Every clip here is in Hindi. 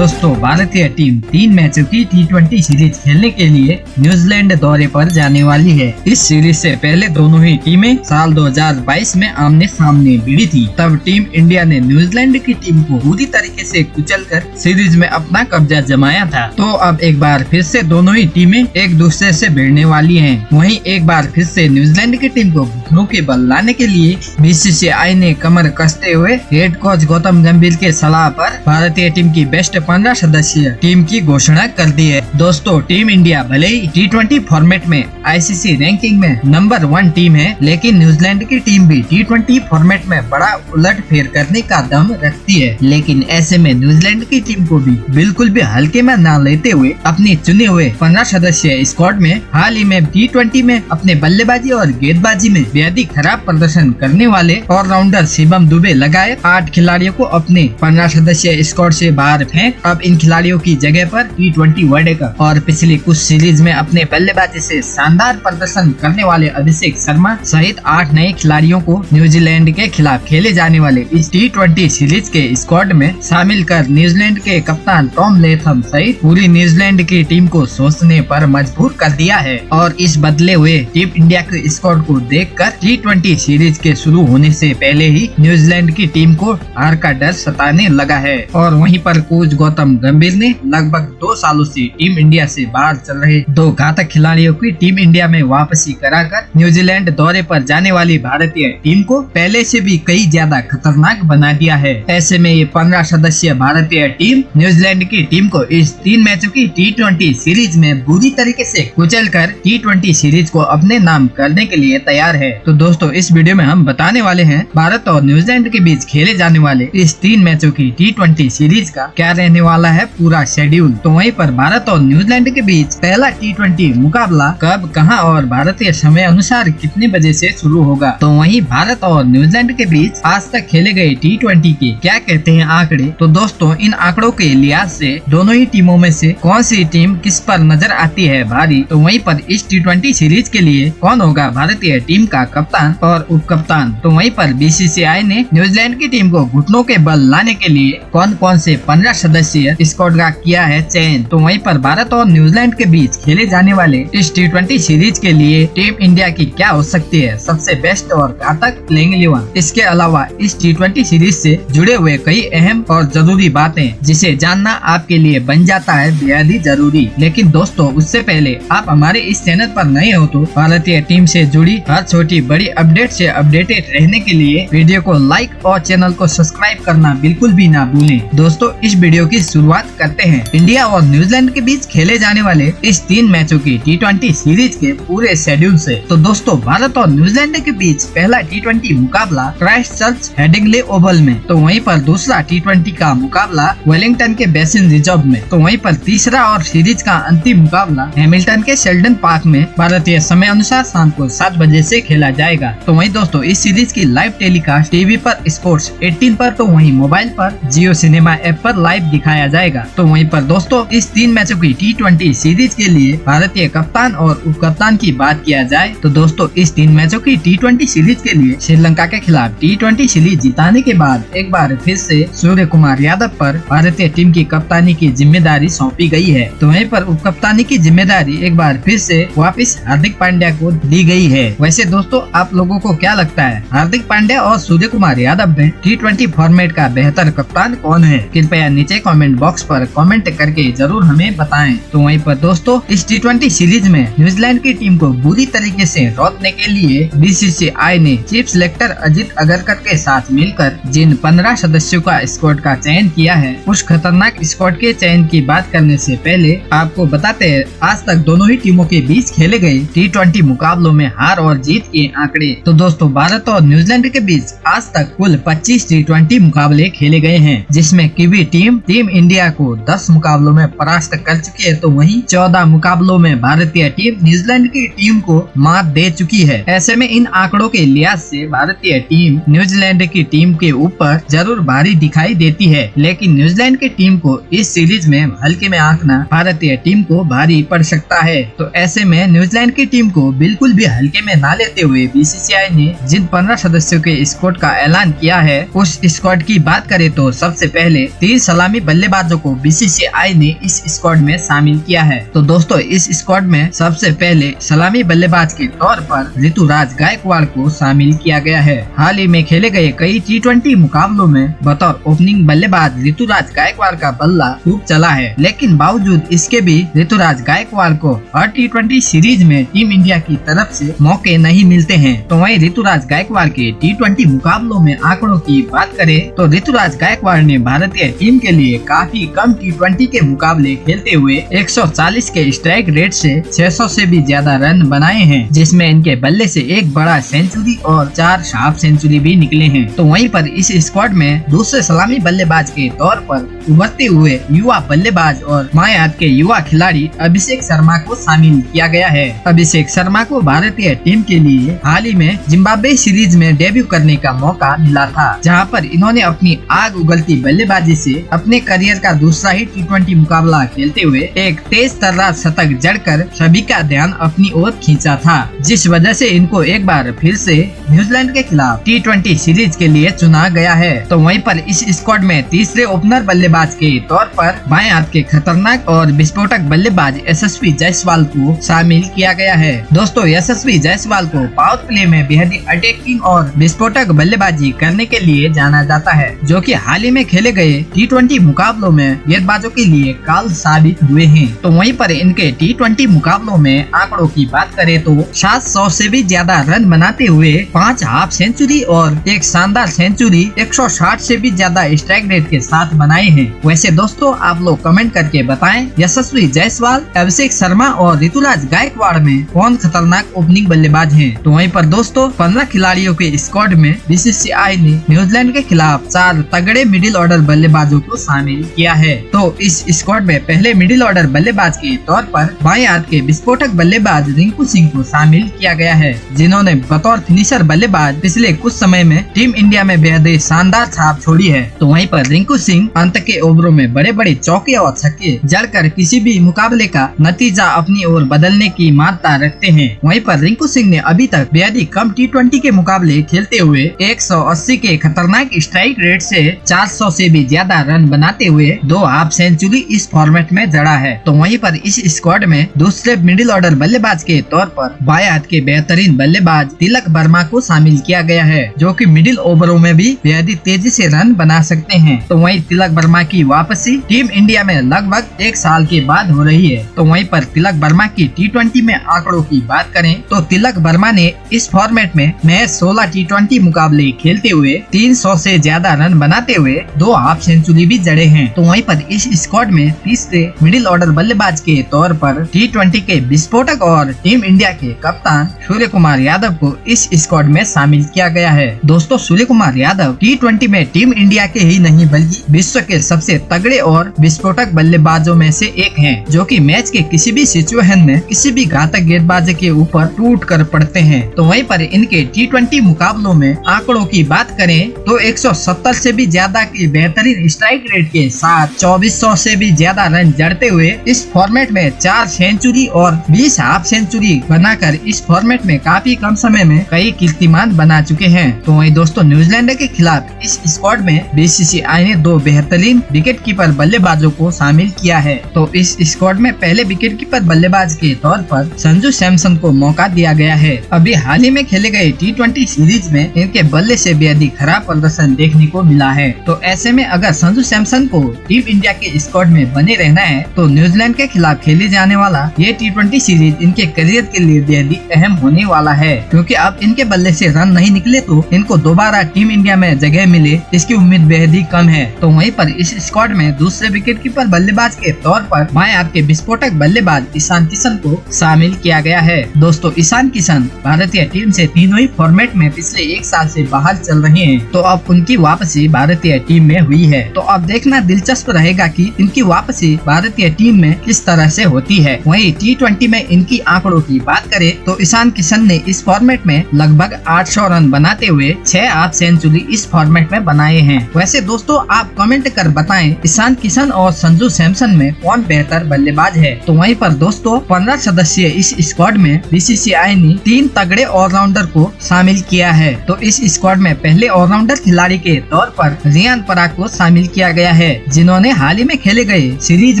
दोस्तों भारतीय टीम 3 मैचों की T20 सीरीज खेलने के लिए न्यूजीलैंड दौरे पर जाने वाली है। इस सीरीज से पहले दोनों ही टीमें साल 2022 में आमने सामने भिड़ी थी। तब टीम इंडिया ने न्यूजीलैंड की टीम को पूरी तरीके से कुचलकर सीरीज में अपना कब्जा जमाया था। तो अब एक बार फिर से दोनों ही टीमें एक दूसरे से भिड़ने वाली हैं। वहीं एक बार फिर से न्यूजीलैंड की टीम को घुटनों के बल लाने के लिए BCCI ने कमर कसते हुए हेड कोच गौतम गंभीर के सलाह पर भारतीय टीम की बेस्ट 15 सदस्यीय टीम की घोषणा कर दी है। दोस्तों टीम इंडिया भले ही T20 फॉर्मेट में ICC रैंकिंग में नंबर 1 टीम है, लेकिन न्यूजीलैंड की टीम भी T20 फॉर्मेट में बड़ा उलट फेर करने का दम रखती है। लेकिन ऐसे में न्यूजीलैंड की टीम को भी बिल्कुल भी हल्के में न लेते हुए अपनी चुने हुए 15 सदस्यीय स्क्वाड में हाल ही में T20 में अपने बल्लेबाजी और गेंदबाजी में बेहद ही खराब प्रदर्शन करने वाले ऑलराउंडर शिवम दुबे लगाए 8 खिलाड़ियों को अपने 15 सदस्यीय स्क्वाड से बाहर फेंक अब इन खिलाड़ियों की जगह पर T20 वर्ल्ड कप और पिछली कुछ सीरीज में अपने बल्लेबाजी से शानदार प्रदर्शन करने वाले अभिषेक शर्मा सहित 8 नए खिलाड़ियों को न्यूजीलैंड के खिलाफ खेले जाने वाले इस T20 सीरीज के स्क्वाड में शामिल कर न्यूजीलैंड के कप्तान टॉम लेथम सहित पूरी न्यूजीलैंड की टीम को सोचने पर मजबूर कर दिया है। और इस बदले हुए टीम इंडिया के स्क्वाड को देखकर T20 सीरीज के शुरू होने से पहले ही न्यूजीलैंड की टीम को हार का डर सताने लगा है। और वहीं पर कोच गौतम गंभीर ने लगभग 2 सालों से टीम इंडिया से बाहर चल रहे 2 घातक खिलाड़ियों की टीम इंडिया में वापसी कराकर न्यूजीलैंड दौरे पर जाने वाली भारतीय टीम को पहले से भी कई ज्यादा खतरनाक बना दिया है। ऐसे में ये 15 सदस्यीय भारतीय टीम न्यूजीलैंड की टीम को इस 3 मैचों की T20 सीरीज में बुरी तरीके से कुचलकर T20 सीरीज को अपने नाम करने के लिए तैयार है। तो दोस्तों इस वीडियो में हम बताने वाले हैं भारत और न्यूजीलैंड के बीच खेले जाने वाले इस 3 मैचों की T20 सीरीज का क्या रहने वाला है पूरा शेड्यूल। तो वहीं पर भारत और न्यूजीलैंड के बीच पहला T20 मुकाबला कब, कहां और भारतीय समय अनुसार कितने बजे से शुरू होगा। तो वहीं भारत और न्यूजीलैंड के बीच आज तक खेले गए T20 के क्या कहते हैं आंकड़े। तो दोस्तों इन आंकड़ों के लिहाज से दोनों ही टीमों में से कौन सी टीम किस पर नजर आती है भारी। तो वहीं पर इस T20 सीरीज के लिए कौन होगा भारतीय टीम का कप्तान और उप कप्तान। तो वहीं पर BCCI ने न्यूजीलैंड की टीम को घुटनों के बल लाने के लिए कौन कौन से 15 सदस्यीय स्क्वाड का किया है चयन। तो वहीं पर भारत और न्यूजीलैंड के बीच खेले जाने वाले इस T20 सीरीज के लिए टीम इंडिया की क्या हो सकती है सबसे बेस्ट और घातक प्लेइंग 11। इसके अलावा इस T20 सीरीज से जुड़े हुए कई अहम और जरूरी बातें जिसे जानना आपके लिए बन जाता है बेहद ही जरूरी। लेकिन दोस्तों उससे पहले आप हमारे इस चैनल पर नए हो तो भारतीय टीम से जुड़ी हर छोटी बड़ी अपडेट से अपडेटेड रहने के लिए वीडियो को लाइक और चैनल को सब्सक्राइब करना बिल्कुल भी ना भूलें। दोस्तों इस वीडियो की शुरुआत करते हैं इंडिया और न्यूजीलैंड के बीच खेले जाने वाले इस 3 मैचों की T20 सीरीज के पूरे शेड्यूल से। तो दोस्तों भारत और न्यूजीलैंड के बीच पहला T20 मुकाबला क्राइस्टचर्च हेडिंग्ले ओवल में। तो वहीं पर दूसरा T20 का मुकाबला वेलिंगटन के बेसिन रिजर्व में। तो वहीं पर तीसरा और सीरीज का अंतिम मुकाबला हैमिल्टन के शेल्डन पार्क में भारतीय समय अनुसार शाम को 7 बजे से खेला जाएगा। तो वहीं दोस्तों इस सीरीज की लाइव टेलीकास्ट टीवी पर स्पोर्ट्स 18 पर तो वहीं मोबाइल पर जियो सिनेमा ऐप पर लाइव दिखाया जाएगा। तो वहीं पर दोस्तों इस 3 मैचों की T20 सीरीज के लिए भारतीय कप्तान और उप कप्तान की बात किया जाए तो दोस्तों इस 3 मैचों की T20 सीरीज के लिए श्रीलंका के खिलाफ T20 सीरीज जिताने के बाद एक बार फिर से सूर्य कुमार यादव पर भारतीय टीम की कप्तानी की जिम्मेदारी सौंपी गई है। तो वहीं पर उप कप्तानी की जिम्मेदारी एक बार फिर से वापस हार्दिक पांड्या को दी गई है। वैसे दोस्तों आप लोगों को क्या लगता है हार्दिक पांड्या और सूर्य कुमार यादव में T20 फॉर्मेट का बेहतर कप्तान कौन है। कृपया नीचे कमेंट बॉक्स पर कमेंट करके जरूर हमें बताएं। तो वहीं पर दोस्तों इस T20 सीरीज में न्यूजीलैंड की टीम को बुरी तरीके से रोकने के लिए BCCI ने चीफ सिलेक्टर अजित अगरकर के साथ मिलकर जिन 15 सदस्यों का स्क्वाड का चयन किया है उस खतरनाक स्क्वाड के चयन की बात करने से पहले आपको बताते हैं आज तक दोनों ही टीमों के बीच खेले गए T20 मुकाबलों में हार और जीत के आंकड़े। तो दोस्तों भारत और न्यूजीलैंड के बीच आज तक कुल 25 T20 मुकाबले खेले गए हैं जिसमें कीवी टीम इंडिया को 10 मुकाबलों में परास्त कर चुकी है, तो वहीं 14 मुकाबलों में भारतीय टीम न्यूजीलैंड की टीम को मात दे चुकी है। ऐसे में इन आंकड़ों के लिहाज से भारतीय टीम न्यूजीलैंड की टीम के ऊपर जरूर भारी दिखाई देती है, लेकिन न्यूजीलैंड की टीम को इस सीरीज में हल्के में आंकना भारतीय टीम को भारी पड़ सकता है। तो ऐसे में न्यूजीलैंड की टीम को बिल्कुल भी हल्के में ना लेते हुए बीसीसीआई ने जिन 15 सदस्यों के स्क्वाड का ऐलान किया है, उस स्क्वाड की बात करें तो सबसे पहले 3 सलामी बल्लेबाजों को बीसीसीआई ने इस स्क्वाड में शामिल किया है। तो दोस्तों, इस स्क्वाड में सबसे पहले सलामी बल्लेबाज के तौर पर ऋतुराज गायकवाड़ को शामिल किया गया है। हाल ही में खेले गए कई T20 मुकाबलों में बतौर ओपनिंग बल्लेबाज ऋतुराज गायकवाड़ का बल्ला खूब चला है, लेकिन बावजूद इसके भी ऋतुराज गायकवाड़ को हर T20 सीरीज में टीम इंडिया की तरफ से मौके नहीं मिलते हैं। तो वहीं ऋतुराज गायकवाड़ के T20 मुकाबलों में आंकड़ों की बात करें तो ऋतुराज गायकवाड़ ने भारतीय टीम के लिए काफी कम T20 के मुकाबले खेलते हुए 140 के स्ट्राइक रेट से 600 से भी ज्यादा रन बनाए हैं, जिसमें इनके बल्ले से एक बड़ा सेंचुरी और 4 हाफ सेंचुरी भी निकले हैं। तो वहीं पर इस स्क्वाड में दूसरे सलामी बल्लेबाज के तौर पर उभरते हुए युवा बल्लेबाज और मायात के युवा खिलाड़ी अभिषेक शर्मा को शामिल किया गया है। अभिषेक शर्मा को भारतीय टीम के लिए हाल ही में जिम्बाब्वे सीरीज में डेब्यू करने का मौका मिला था, जहां पर इन्होंने अपनी आग उगलती बल्लेबाजी से अपने करियर का दूसरा ही T20 मुकाबला खेलते हुए एक तेज तर्रार शतक जड़कर सभी का ध्यान अपनी ओर खींचा था, जिस वजह से इनको एक बार फिर से न्यूजीलैंड के खिलाफ T20 सीरीज के लिए चुना गया है। तो वहीं पर इस स्क्वाड में तीसरे ओपनर बल्लेबाज के तौर पर बाएं हाथ के खतरनाक और विस्फोटक बल्लेबाज यशस्वी जायसवाल को शामिल किया गया है। दोस्तों, यशस्वी जायसवाल को पावर प्ले में बेहद अटैकिंग और विस्फोटक बल्लेबाजी करने के लिए जाना जाता है, जो कि हाल ही में खेले गए T20 मुकाबलों में गेंदबाजों के लिए काल साबित हुए हैं। तो वहीं पर इनके T20 मुकाबलों में आंकड़ों की बात करें तो 700 से भी ज्यादा रन बनाते हुए 5 हाफ सेंचुरी और एक शानदार सेंचुरी 160 से भी ज्यादा स्ट्राइक रेट के साथ बनाए हैं। वैसे दोस्तों, आप लोग कमेंट करके बताएं यशस्वी जायसवाल, अभिषेक शर्मा और ऋतुराज गायकवाड़ में कौन खतरनाक ओपनिंग बल्लेबाज हैं। तो वहीं पर दोस्तों, 15 खिलाड़ियों के स्क्वाड में बीसीसीआई ने न्यूजीलैंड के खिलाफ 4 तगड़े मिडिल ऑर्डर बल्लेबाजों को शामिल किया है। तो इस स्क्वाड में पहले मिडिल ऑर्डर बल्लेबाज के तौर पर बाएं हाथ के विस्फोटक बल्लेबाज रिंकू सिंह को शामिल किया गया है, जिन्होंने बतौर फिनिशर बल्लेबाज पिछले कुछ समय में टीम इंडिया में बेहद शानदार छाप छोड़ी है। तो वहीं पर रिंकू सिंह अंत के ओवरों में बड़े बड़े चौके और छक्के जड़कर किसी भी मुकाबले का नतीजा अपनी ओर बदलने की मान्यता रखते हैं। वहीं पर रिंकू सिंह ने अभी तक बेहद कम T20 के मुकाबले खेलते हुए 180 के खतरनाक स्ट्राइक रेट से 400 से भी ज्यादा रन बनाते हुए 2 हाफ सेंचुरी इस फॉर्मेट में जड़ा है। तो वहीं पर इस स्क्वाड में दूसरे मिडिल ऑर्डर बल्लेबाज के तौर पर बाएं हाथ के बेहतरीन बल्लेबाज तिलक वर्मा को शामिल किया गया है, जो कि मिडिल ओवरों में भी बेहद तेजी से रन बना सकते हैं। तो वहीं तिलक वर्मा की वापसी टीम इंडिया में लगभग 1 साल के बाद हो रही है। तो वहीं पर तिलक वर्मा की T20 में आंकड़ों की बात करें तो तिलक वर्मा ने इस फॉर्मेट में महज 16 T20 मुकाबले खेलते हुए 300 से ज्यादा रन बनाते हुए 2 हाफ सेंचुरी भी जड़े हैं। तो वहीं पर इस स्क्वाड में तीसरे मिडिल ऑर्डर बल्लेबाज के तौर पर T20 के विस्फोटक और टीम इंडिया के कप्तान सूर्य कुमार यादव को इस स्क्वाड में शामिल किया गया है। दोस्तों, सूर्य कुमार यादव T20 में टीम इंडिया के ही नहीं बल्कि विश्व के सबसे तगड़े और विस्फोटक बल्लेबाजों में से एक हैं, जो कि मैच के किसी भी सिचुएशन में किसी भी घातक गेंदबाजी के ऊपर टूट कर पड़ते हैं। तो वहीं पर इनके T20 मुकाबलों में आंकड़ों की बात करें तो 170 से भी ज्यादा की बेहतरीन स्ट्राइक रेट के साथ 2400 से भी ज्यादा रन जड़ते हुए इस फॉर्मेट में 4 सेंचुरी और 20 हाफ सेंचुरी बनाकर इस फॉर्मेट में काफी कम समय में कई कीर्तिमान बना चुके हैं। तो वहीं दोस्तों, न्यूजीलैंड के खिलाफ इस स्क्वाड में बीसीसीआई ने 2 बेहतरीन विकेट कीपर बल्लेबाजों को शामिल किया है। तो इस स्क्वाड में पहले विकेट कीपर बल्लेबाज के तौर पर संजू सैमसन को मौका दिया गया है। अभी हाल ही में खेले गए T20 सीरीज में इनके बल्ले से बेहद खराब प्रदर्शन देखने को मिला है। तो ऐसे में अगर संजू सैमसन को टीम इंडिया के स्क्वाड में बने रहना है तो न्यूजीलैंड के खिलाफ खेले जाने वाला ये T20 सीरीज इनके करियर के लिए बेहद अहम होने वाला है, क्योंकि अब इनके बल्ले से रन नहीं निकले तो इनको दोबारा टीम इंडिया में जगह मिले इसकी उम्मीद बेहद ही कम है। तो वहीं पर इस स्क्वाड में दूसरे विकेट कीपर बल्लेबाज के तौर पर बाएं हाथ के विस्फोटक बल्लेबाज ईशान किशन को शामिल किया गया है। दोस्तों, ईशान किशन भारतीय टीम से तीनों ही फॉर्मेट में पिछले 1 साल से बाहर चल रहे हैं, तो अब उनकी वापसी भारतीय टीम में हुई है। तो अब देखना दिलचस्प रहेगा कि इनकी वापसी भारतीय भारतीय टीम में किस तरह से होती है। वहीं T20 में इनकी आंकड़ों की बात करें तो ईशान किशन ने इस फॉर्मेट में लगभग 800 रन बनाते हुए 6 हाफ सेंचुरी इस फॉर्मेट में बनाए हैं। वैसे दोस्तों आप कमेंट कर बताएं ईशान किशन और संजू सैमसन में कौन बेहतर बल्लेबाज है। तो वहीं पर दोस्तों 15 सदस्यीय इस स्क्वाड में BCCI ने 3 तगड़े ऑलराउंडर को शामिल किया है। तो इस स्क्वाड में पहले ऑलराउंडर खिलाड़ी के तौर पर रियान पराग को शामिल किया गया है, जिन्होंने हाल ही में खेले गए सीरीज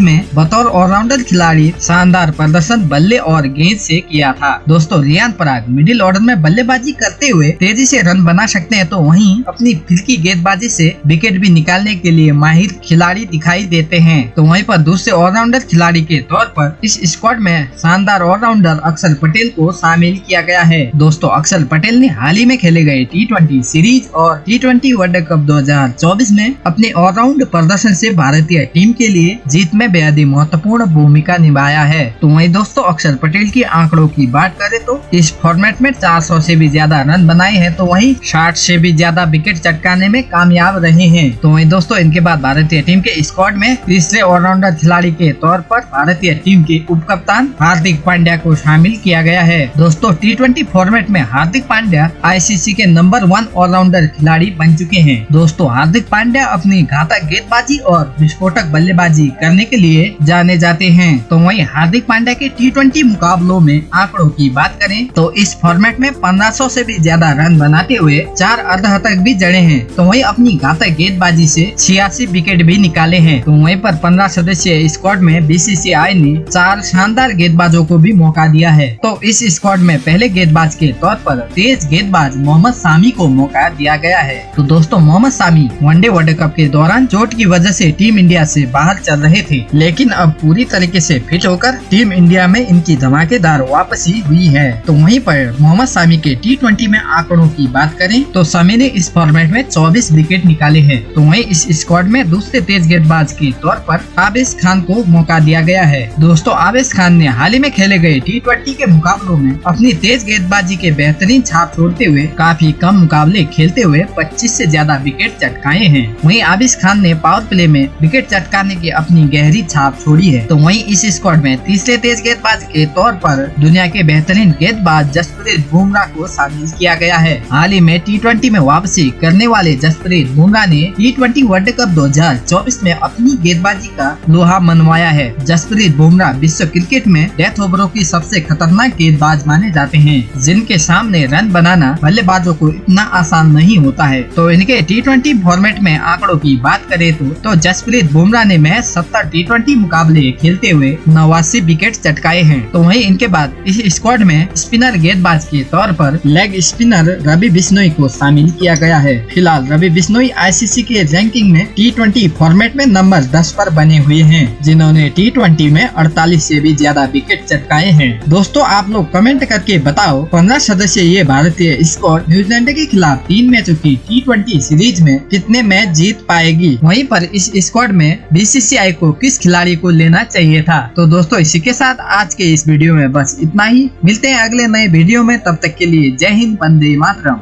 में बतौर ऑलराउंडर खिलाड़ी शानदार प्रदर्शन बल्ले और गेंद से किया था। दोस्तों रियान पराग मिडिल ऑर्डर में बल्लेबाजी करते हुए तेजी से रन बना सकते हैं, तो वहीं अपनी फिरकी गेंदबाजी से विकेट भी निकालने के लिए माहिर खिलाड़ी दिखाई देते हैं। तो वहीं पर दूसरे ऑलराउंडर खिलाड़ी के तौर पर इस स्क्वाड में शानदार ऑलराउंडर अक्षर पटेल को शामिल किया गया है। दोस्तों अक्षर पटेल ने हाल ही में खेले गए T20 सीरीज और T20 वर्ल्ड कप 2024 में अपने ऑलराउंड प्रदर्शन से भारतीय टीम के लिए जीत में बेहद ही महत्वपूर्ण भूमिका निभाया है। तो वहीं दोस्तों अक्षर पटेल की आंकड़ों की बात करें तो इस फॉर्मेट में 400 से भी ज्यादा रन बनाए हैं, तो वहीं 60 से भी ज्यादा विकेट चटकाने में कामयाब रहे हैं। तो वहीं दोस्तों इनके बाद भारतीय टीम के स्क्वाड में तीसरे ऑलराउंडर खिलाड़ी के तौर पर भारतीय टीम के उप कप्तान हार्दिक पांड्या को शामिल किया गया है। दोस्तों T20 फॉर्मेट में हार्दिक पांड्या ICC के नंबर 1 ऑलराउंडर खिलाड़ी बन चुके हैं। दोस्तों हार्दिक पांड्या अपनी घातक गेंदबाजी और विस्फोटक बल्लेबाजी करने के लिए जाने जाते हैं। तो वहीं हार्दिक पांड्या के T20 मुकाबलों में आंकड़ों की बात करें तो इस फॉर्मेट में 1500 से भी ज्यादा रन बनाते हुए 4 अर्धशतक भी जड़े हैं। तो वहीं अपनी घातक गेंदबाजी से 86 विकेट भी निकाले हैं। तो वहीं पर 15 सदस्यीय स्क्वाड में BCCI ने 4 शानदार गेंदबाजों को भी मौका दिया है। तो इस स्क्वाड में पहले गेंदबाज के तौर पर तेज गेंदबाज मोहम्मद सामी को मौका दिया गया है। तो दोस्तों मोहम्मद सामी वनडे वर्ल्ड कप के दौरान चोट की वजह से टीम इंडिया से बाहर चल रहे थे, लेकिन अब पूरी तरीके से फिट होकर टीम इंडिया में इनकी धमाकेदार वापसी हुई है। तो वहीं पर मोहम्मद सामी के T20 में आंकड़ों की बात करें तो सामी ने इस फॉर्मेट में 24 विकेट निकाले हैं। तो वहीं इस स्क्वाड में दूसरे तेज गेंदबाज के तौर पर आबिश खान को मौका दिया गया है। दोस्तों आबिश खान ने हाल ही में खेले गए T20 के मुकाबलों में अपनी तेज गेंदबाजी के बेहतरीन छाप छोड़ते हुए काफी कम मुकाबले खेलते हुए 25 से ज्यादा विकेट चटकाए हैं। वहीं आबिश खान ने पावर प्ले में विकेट चटकाने की अपनी गहरी छाप छोड़ी है। तो वहीं इस स्क्वाड में तीसरे तेज गेंदबाज के तौर पर दुनिया के बेहतरीन गेंदबाज जसप्रीत बुमराह को शामिल किया गया है। हाल ही में T20 में वापसी करने वाले जसप्रीत बुमराह ने T20 वर्ल्ड कप 2024 में अपनी गेंदबाजी का लोहा मनवाया है। जसप्रीत बुमराह विश्व क्रिकेट में डेथ ओवरों की सबसे खतरनाक गेंदबाज माने जाते हैं, जिनके सामने रन बनाना बल्लेबाजों को इतना आसान नहीं होता है। तो इनके T20 फॉर्मेट में आंकड़ों की बात करें तो जसप्रीत बुमराह ने महज 70 T20 मुकाबले खेलते हुए 89 विकेट चटकाए हैं। तो वहीं इनके बाद इस स्क्वाड में स्पिनर गेंदबाज के तौर पर लेग स्पिनर रवि बिश्नोई को शामिल किया गया है। फिलहाल रवि बिश्नोई ICC के रैंकिंग में T20 फॉर्मेट में नंबर 10 पर बने हुए हैं, जिन्होंने T20 में 48 से भी ज्यादा विकेट चटकाए हैं। दोस्तों आप लोग कमेंट करके बताओ 15 सदस्य ये भारतीय स्क्वाड न्यूजीलैंड के खिलाफ 3 मैचों की T20 सीरीज में कितने मैच जीत पाएगी। वहीं पर इस स्क्वाड में BCCI को किस खिलाड़ी को लेना चाहिए था। तो दोस्तों इसी के साथ आज के इस वीडियो में बस इतना ही। मिलते हैं अगले नए वीडियो में, तब तक के लिए जय हिंद, वंदे मातरम।